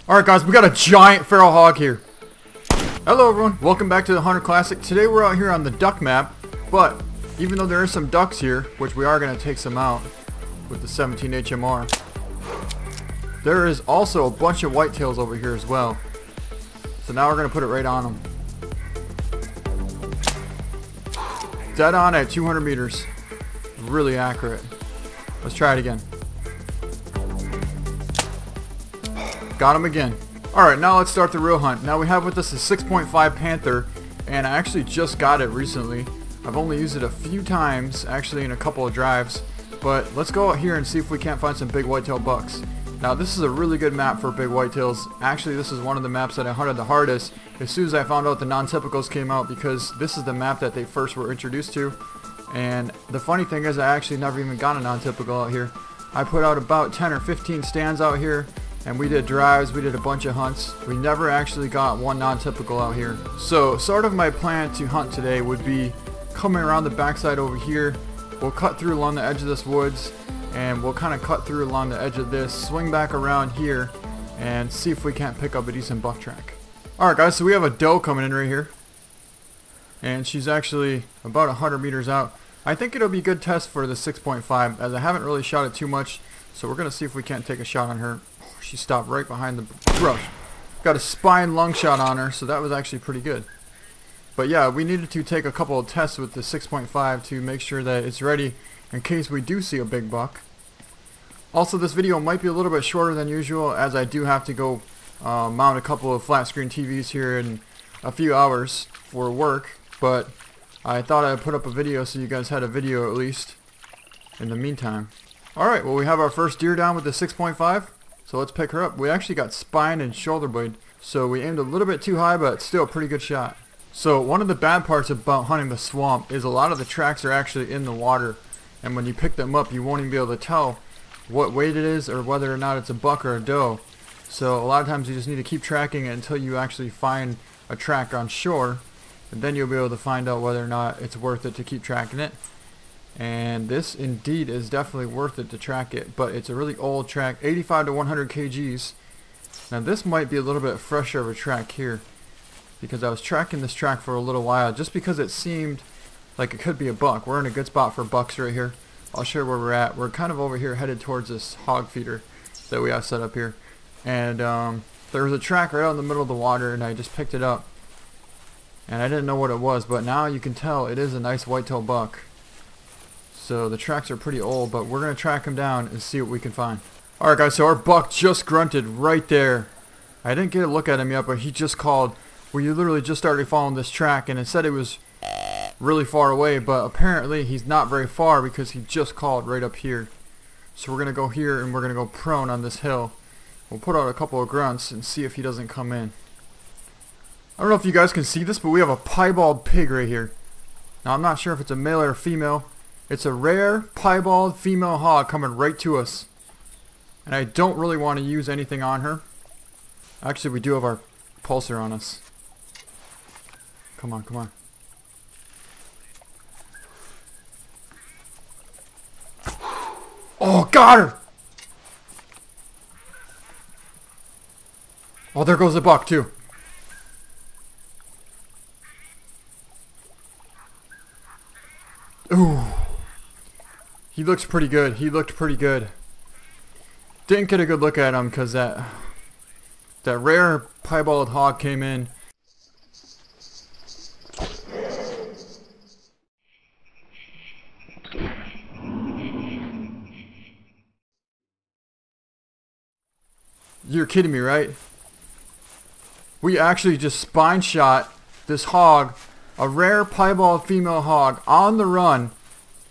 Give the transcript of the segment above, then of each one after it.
Alright guys, we got a giant feral hog here. Hello everyone, welcome back to the Hunter Classic. Today we're out here on the duck map, but even though there are some ducks here, which we are going to take some out with the 17 HMR, there is also a bunch of whitetails over here as well. So now we're going to put it right on them. Dead on at 200 meters. Really accurate. Let's try it again. Got him again. Alright, now let's start the real hunt. Now we have with us a 6.5 Panther, and I actually just got it recently. I've only used it a few times, actually in a couple of drives, but let's go out here and see if we can't find some big whitetail bucks. Now this is a really good map for big whitetails. Actually, this is one of the maps that I hunted the hardest as soon as I found out the non-typicals came out, because this is the map that they first were introduced to. And the funny thing is, I actually never even got a non-typical out here. I put out about 10 or 15 stands out here, and we did drives, we did a bunch of hunts. We never actually got one non-typical out here. So sort of my plan to hunt today would be coming around the backside over here. We'll cut through along the edge of this woods, and we'll kind of cut through along the edge of this, swing back around here, and see if we can't pick up a decent buck track. Alright guys, so we have a doe coming in right here, and she's actually about 100 meters out. I think it'll be a good test for the 6.5, as I haven't really shot it too much, so we're going to see if we can't take a shot on her. She stopped right behind the brush. Got a spine lung shot on her, so that was actually pretty good. But yeah, we needed to take a couple of tests with the 6.5 to make sure that it's ready in case we do see a big buck. Also, this video might be a little bit shorter than usual, as I do have to go mount a couple of flat screen TVs here in a few hours for work, but I thought I'd put up a video so you guys had a video at least in the meantime. Alright, well we have our first deer down with the 6.5. So let's pick her up. We actually got spine and shoulder blade, so we aimed a little bit too high, but still a pretty good shot. So one of the bad parts about hunting the swamp is a lot of the tracks are actually in the water, and when you pick them up you won't even be able to tell what weight it is or whether or not it's a buck or a doe. So a lot of times you just need to keep tracking it until you actually find a track on shore, and then you'll be able to find out whether or not it's worth it to keep tracking it. And this indeed is definitely worth it to track it, but it's a really old track, 85 to 100 kgs. Now this might be a little bit fresher of a track here, because I was tracking this track for a little while just because it seemed like it could be a buck. We're in a good spot for bucks right here. I'll show you where we're at. We're kind of over here headed towards this hog feeder that we have set up here, and there was a track right out in the middle of the water, and I just picked it up, and I didn't know what it was, but now you can tell it is a nice whitetail buck. So the tracks are pretty old, but we're going to track him down and see what we can find. Alright guys, so our buck just grunted right there. I didn't get a look at him yet, but he just called. We literally just started following this track, and it said it was really far away, but apparently he's not very far because he just called right up here. So we're going to go here and we're going to go prone on this hill. We'll put out a couple of grunts and see if he doesn't come in. I don't know if you guys can see this, but we have a piebald pig right here. Now I'm not sure if it's a male or a female. It's a rare piebald female hog coming right to us. And I don't really want to use anything on her. Actually, we do have our pulsar on us. Come on, come on. Oh, got her! Oh, there goes the buck too. Ooh. He looks pretty good. He looked pretty good. Didn't get a good look at him because that rare piebald hog came in. You're kidding me, right? We actually just spine shot this hog, a rare piebald female hog, on the run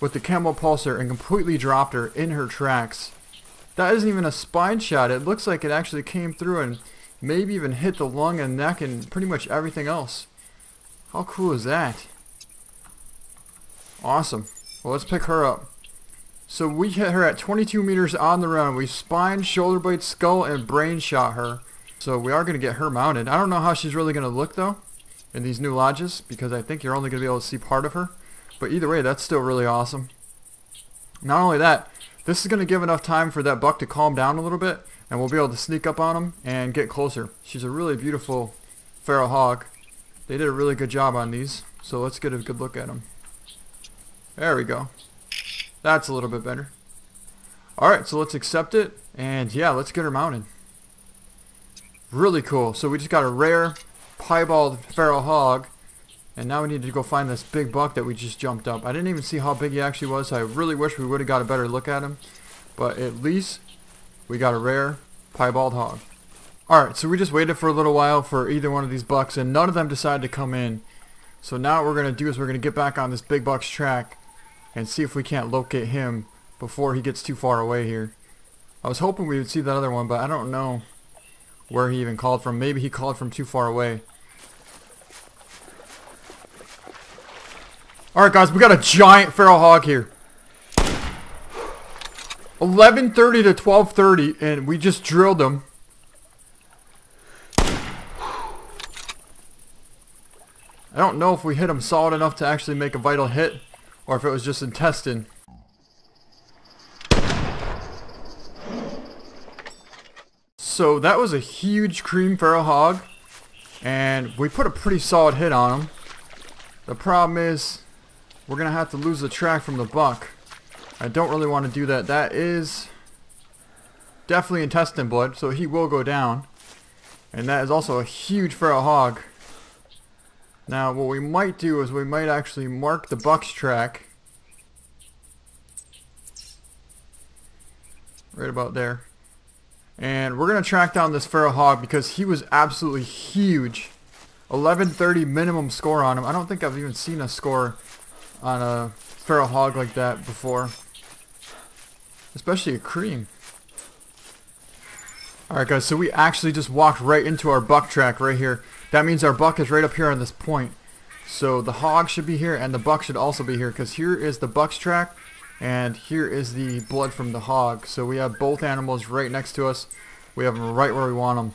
with the camo pulsar, and completely dropped her in her tracks. That isn't even a spine shot. It looks like it actually came through and maybe even hit the lung and neck and pretty much everything else. How cool is that? Awesome. Well, let's pick her up. So we hit her at 22 meters on the run. We spine, shoulder blade, skull, and brain shot her. So we are going to get her mounted. I don't know how she's really going to look though in these new lodges, because I think you're only going to be able to see part of her. But either way, that's still really awesome. Not only that, this is going to give enough time for that buck to calm down a little bit, and we'll be able to sneak up on him and get closer. She's a really beautiful Feral Hog. They did a really good job on these, so let's get a good look at them. There we go. That's a little bit better. Alright, so let's accept it, and yeah, let's get her mounted. Really cool. So we just got a rare Piebald Feral Hog, and now we need to go find this big buck that we just jumped up. I didn't even see how big he actually was, so I really wish we would have got a better look at him. But at least we got a rare Piebald Hog. Alright, so we just waited for a little while for either one of these bucks, and none of them decided to come in. So now what we're going to do is we're going to get back on this big buck's track and see if we can't locate him before he gets too far away here. I was hoping we would see that other one, but I don't know where he even called from. Maybe he called from too far away. Alright guys, we got a giant Feral Hog here. 11:30 to 12:30, and we just drilled him. I don't know if we hit him solid enough to actually make a vital hit, or if it was just intestine. So that was a huge cream Feral Hog, and we put a pretty solid hit on him. The problem is, we're going to have to lose the track from the buck. I don't really want to do that. That is definitely intestine blood, so he will go down. And that is also a huge Feral Hog. Now what we might do is we might actually mark the buck's track right about there, and we're gonna track down this Feral Hog because he was absolutely huge. 1130 minimum score on him. I don't think I've even seen a score on a Feral Hog like that before, especially a cream. Alright guys, so we actually just walked right into our buck track right here. That means our buck is right up here on this point. So the hog should be here and the buck should also be here, because here is the buck's track and here is the blood from the hog. So we have both animals right next to us. We have them right where we want them.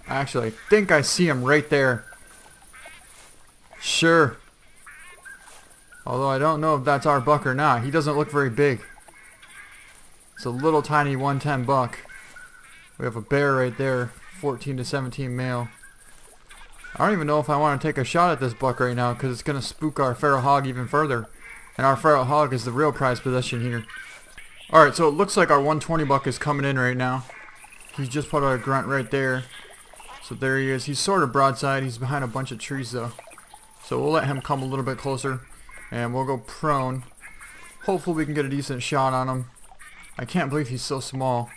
Actually, I think I see him right there. Sure. Although I don't know if that's our buck or not. He doesn't look very big. It's a little tiny 110 buck. We have a bear right there, 14 to 17 male. I don't even know if I want to take a shot at this buck right now, because it's going to spook our Feral Hog even further. And our Feral Hog is the real prized possession here. Alright, so it looks like our 120 buck is coming in right now. He's just put out a grunt right there. So there he is. He's sort of broadside. He's behind a bunch of trees though. So we'll let him come a little bit closer. And we'll go prone. Hopefully we can get a decent shot on him. I can't believe he's so small.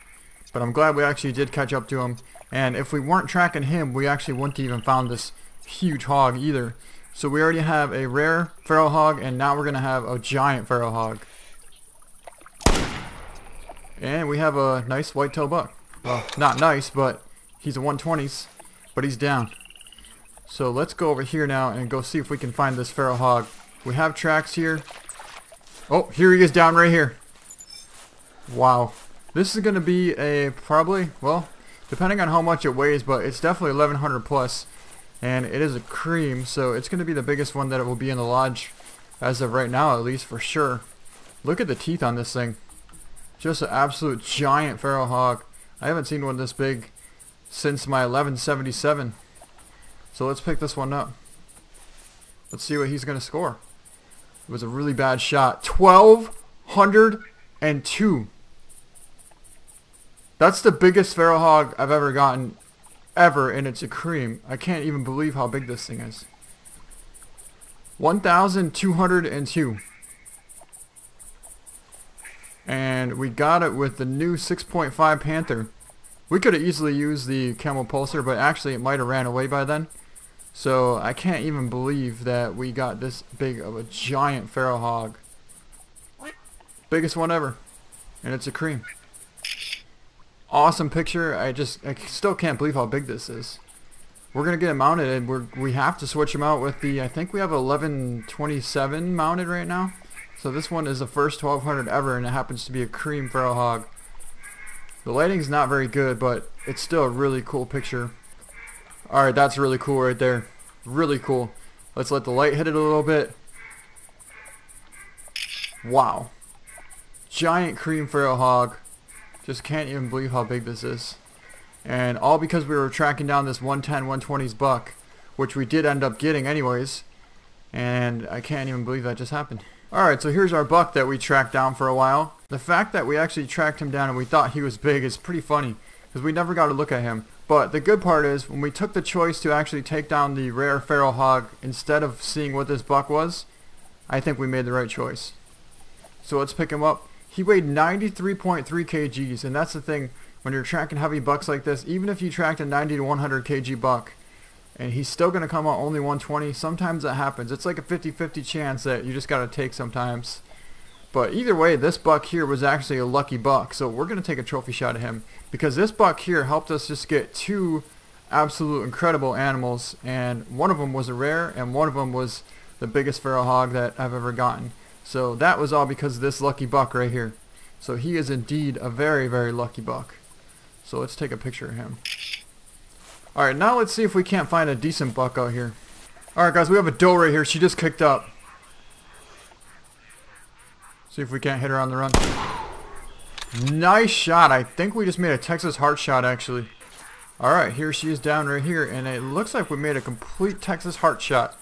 But I'm glad we actually did catch up to him. And if we weren't tracking him, we actually wouldn't even found this huge hog either. So we already have a rare Feral Hog, and now we're going to have a giant Feral Hog. And we have a nice white-tailed buck. Well, not nice, but he's a 120s, but he's down. So let's go over here now and go see if we can find this Feral Hog. We have tracks here. Oh, here he is down right here. Wow. This is going to be a probably, well, depending on how much it weighs, but it's definitely 1100 plus. And it is a cream, so it's going to be the biggest one that it will be in the lodge. As of right now, at least, for sure. Look at the teeth on this thing. Just an absolute giant Feral Hog. I haven't seen one this big since my 1177. So let's pick this one up. Let's see what he's going to score. It was a really bad shot. 1202. That's the biggest Feral Hog I've ever gotten, ever, and it's a cream. I can't even believe how big this thing is. 1202. And we got it with the new 6.5 Panther. We could have easily used the Camel Pulsar, but actually it might have ran away by then. So I can't even believe that we got this big of a giant Feral Hog. Biggest one ever. And it's a cream. Awesome picture. I still can't believe how big this is. We're gonna get it mounted, and we have to switch him out with the, I think we have 1127 mounted right now. So this one is the first 1200 ever, and it happens to be a cream Feral Hog. The lighting's not very good, but it's still a really cool picture. Alright, that's really cool right there. Really cool. Let's let the light hit it a little bit. Wow. Giant cream Feral Hog. Just can't even believe how big this is. And all because we were tracking down this 110, 120s buck, which we did end up getting anyways. And I can't even believe that just happened. Alright, so here's our buck that we tracked down for a while. The fact that we actually tracked him down and we thought he was big is pretty funny, because we never got to look at him. But the good part is, when we took the choice to actually take down the rare Feral Hog instead of seeing what this buck was, I think we made the right choice. So let's pick him up. He weighed 93.3 kgs, and that's the thing, when you're tracking heavy bucks like this, even if you tracked a 90 to 100 kg buck, and he's still going to come out only 120. Sometimes that happens. It's like a 50-50 chance that you just got to take sometimes. But either way, this buck here was actually a lucky buck. So we're going to take a trophy shot of him, because this buck here helped us just get two absolute incredible animals. And one of them was a rare, and one of them was the biggest feral hog that I've ever gotten. So that was all because of this lucky buck right here. So he is indeed a very, very lucky buck. So let's take a picture of him. Alright, now let's see if we can't find a decent buck out here. Alright guys, we have a doe right here. She just kicked up. See if we can't hit her on the run. Nice shot. I think we just made a Texas heart shot actually. Alright, here she is down right here, and it looks like we made a complete Texas heart shot.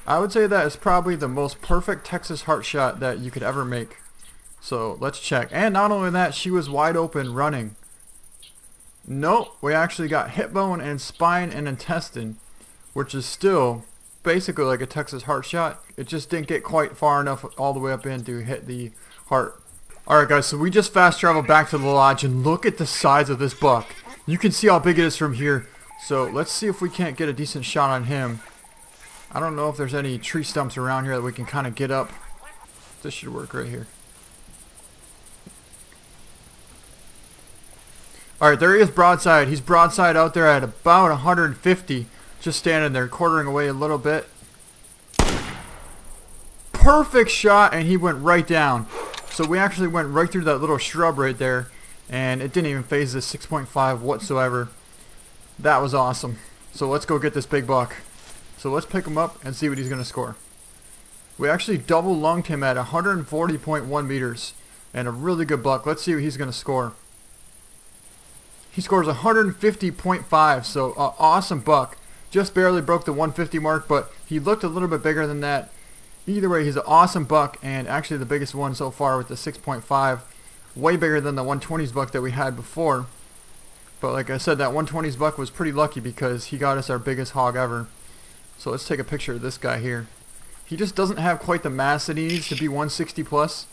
I would say that is probably the most perfect Texas heart shot that you could ever make. So let's check. And not only that, she was wide open running. Nope, we actually got hip bone and spine and intestine, which is still basically like a Texas heart shot. It just didn't get quite far enough all the way up in to hit the heart. Alright guys, so we just fast traveled back to the lodge, and look at the size of this buck. You can see how big it is from here. So let's see if we can't get a decent shot on him. I don't know if there's any tree stumps around here that we can kind of get up. This should work right here. Alright, there he is broadside. He's broadside out there at about 150. Just standing there, quartering away a little bit. Perfect shot, and he went right down. So we actually went right through that little shrub right there, and it didn't even phase the 6.5 whatsoever. That was awesome. So let's go get this big buck. So let's pick him up and see what he's going to score. We actually double lunged him at 140.1 meters, and a really good buck. Let's see what he's going to score. He scores 150.5, so awesome buck. Just barely broke the 150 mark, but he looked a little bit bigger than that. Either way, he's an awesome buck, and actually the biggest one so far with the 6.5. Way bigger than the 120s buck that we had before. But like I said, that 120s buck was pretty lucky because he got us our biggest hog ever. So let's take a picture of this guy here. He just doesn't have quite the mass that he needs to be 160 plus.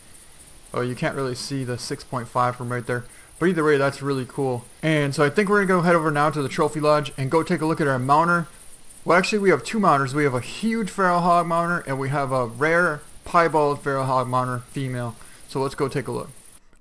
Oh, you can't really see the 6.5 from right there. But either way, that's really cool. And so I think we're going to go head over now to the trophy lodge and go take a look at our mounter. Well, actually, we have two mounters. We have a huge feral hog mounter, and we have a rare piebald feral hog mounter, female. So let's go take a look.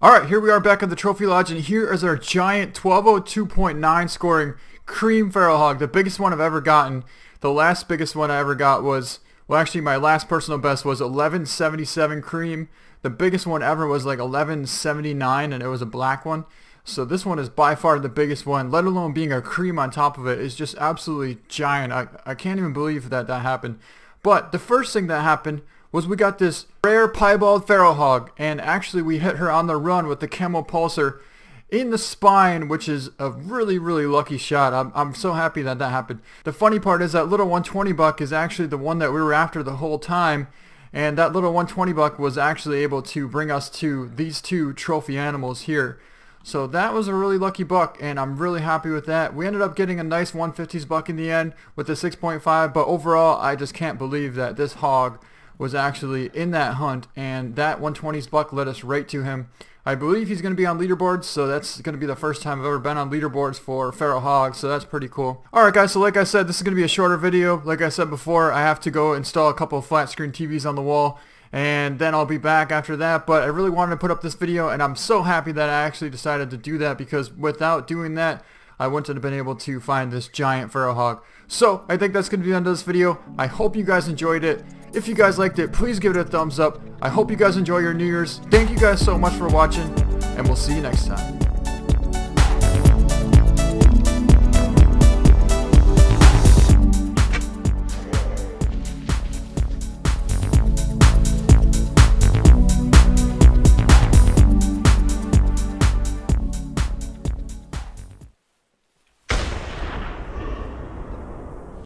Alright, here we are back at the trophy lodge, and here is our giant 1202.9 scoring cream feral hog. The biggest one I've ever gotten. The last biggest one I ever got was, well, actually, my last personal best was 1177 cream. The biggest one ever was like 1179, and it was a black one. So this one is by far the biggest one, let alone being a cream on top of it. It's just absolutely giant. I can't even believe that happened. But the first thing that happened was we got this rare piebald feral hog, and actually we hit her on the run with the camo pulsar in the spine, which is a really, really lucky shot. I'm so happy that happened. The funny part is that little 120 buck is actually the one that we were after the whole time. And that little 120 buck was actually able to bring us to these two trophy animals here. So that was a really lucky buck, and I'm really happy with that. We ended up getting a nice 150s buck in the end with the 6.5, but overall I just can't believe that this hog was actually in that hunt, and that 120s buck led us right to him. I believe he's going to be on leaderboards, so that's going to be the first time I've ever been on leaderboards for feral hogs, so that's pretty cool. Alright guys, so like I said, this is going to be a shorter video. Like I said before, I have to go install a couple of flat screen TVs on the wall, and then I'll be back after that. But I really wanted to put up this video, and I'm so happy that I actually decided to do that, because without doing that, I wouldn't have been able to find this giant feral hog. So I think that's going to be the end of this video. I hope you guys enjoyed it. If you guys liked it, please give it a thumbs up. I hope you guys enjoy your New Year's. Thank you guys so much for watching, and we'll see you next time.